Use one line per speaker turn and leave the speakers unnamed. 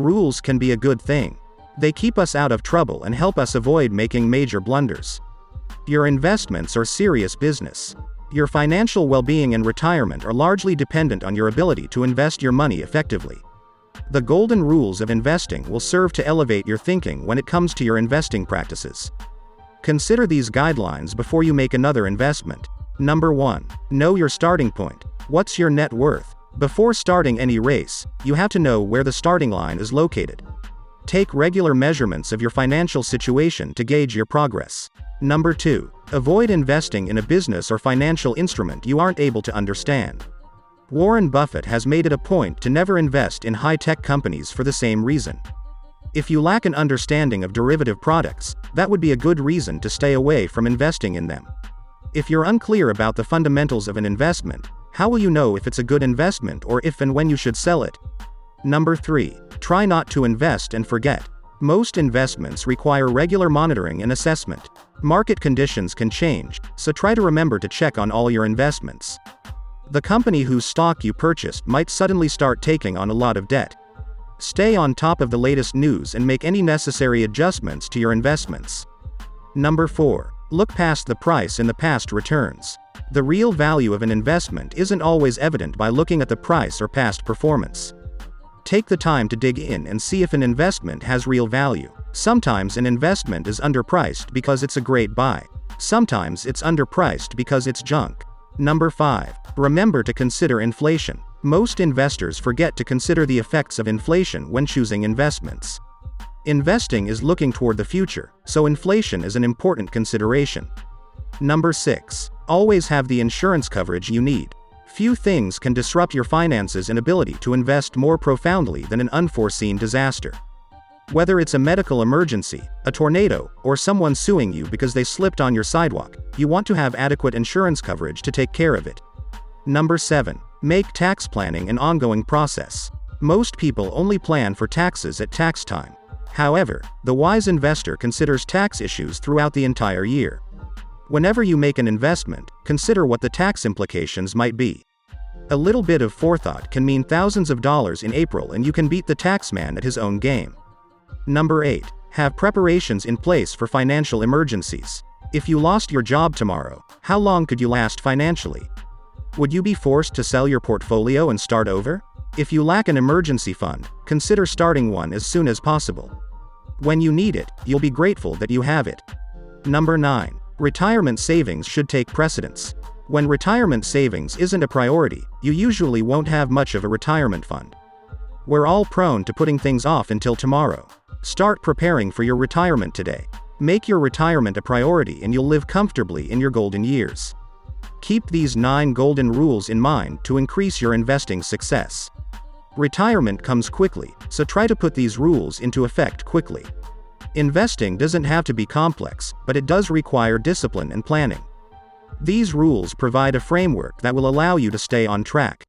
Rules can be a good thing. They keep us out of trouble and help us avoid making major blunders. Your investments are serious business. Your financial well-being and retirement are largely dependent on your ability to invest your money effectively. The golden rules of investing will serve to elevate your thinking when it comes to your investing practices. Consider these guidelines before you make another investment. Number 1. Know your starting point. What's your net worth? Before starting any race, you have to know where the starting line is located. Take regular measurements of your financial situation to gauge your progress. Number 2. Avoid investing in a business or financial instrument you aren't able to understand. Warren Buffett has made it a point to never invest in high-tech companies for the same reason. If you lack an understanding of derivative products, that would be a good reason to stay away from investing in them. If you're unclear about the fundamentals of an investment, how will you know if it's a good investment or if and when you should sell it? Number 3. Try not to invest and forget. Most investments require regular monitoring and assessment. Market conditions can change, so try to remember to check on all your investments. The company whose stock you purchased might suddenly start taking on a lot of debt. Stay on top of the latest news and make any necessary adjustments to your investments. Number 4. Look past the price and the past returns. The real value of an investment isn't always evident by looking at the price or past performance. Take the time to dig in and see if an investment has real value. Sometimes an investment is underpriced because it's a great buy. Sometimes it's underpriced because it's junk. Number 5. Remember to consider inflation. Most investors forget to consider the effects of inflation when choosing investments. Investing is looking toward the future, so inflation is an important consideration. Number 6. Always have the insurance coverage you need. Few things can disrupt your finances and ability to invest more profoundly than an unforeseen disaster. Whether it's a medical emergency, a tornado, or someone suing you because they slipped on your sidewalk, you want to have adequate insurance coverage to take care of it. Number 7. Make tax planning an ongoing process. Most people only plan for taxes at tax time. However, the wise investor considers tax issues throughout the entire year. Whenever you make an investment, consider what the tax implications might be. A little bit of forethought can mean thousands of dollars in April, and you can beat the taxman at his own game. Number 8. Have preparations in place for financial emergencies. If you lost your job tomorrow, how long could you last financially? Would you be forced to sell your portfolio and start over? If you lack an emergency fund, consider starting one as soon as possible. When you need it, you'll be grateful that you have it. Number 9. Retirement savings should take precedence. When retirement savings isn't a priority, you usually won't have much of a retirement fund. We're all prone to putting things off until tomorrow. Start preparing for your retirement today. Make your retirement a priority and you'll live comfortably in your golden years. Keep these 9 golden rules in mind to increase your investing success. Retirement comes quickly, so try to put these rules into effect quickly. Investing doesn't have to be complex, but it does require discipline and planning. These rules provide a framework that will allow you to stay on track.